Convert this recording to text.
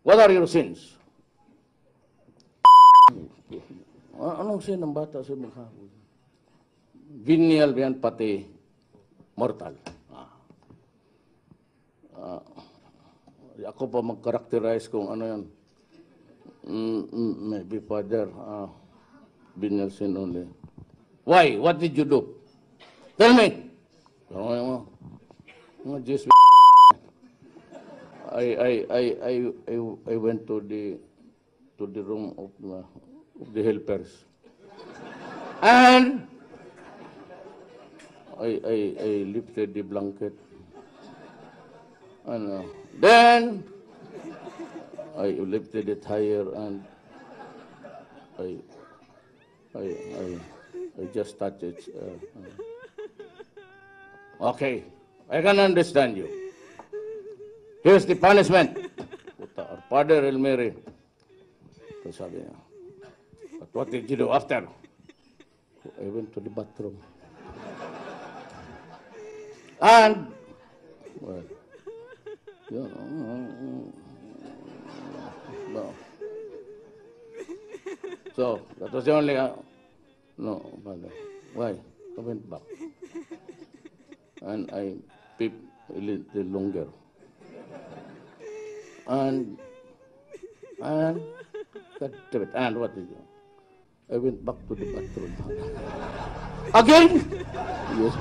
What are your sins? Anong sin ng bata sa maghabol? Venial yan, pati mortal. Ako pa mag-characterize kung ano yan. Maybe father, venial sin only. Why? What did you do? Tell me. Just I went to the room of the helpers, and I lifted the blanket, and then I lifted it higher, and I just touched it. Okay, I can understand you. Here's the punishment. Our father will marry. So sabi niya, but what did you do after? I went to the bathroom. And, well, you know, no. So, that was the only, no, father. Why? I went back. And I peeped a little longer. And what did you? I went back to the bathroom. Again? Yes.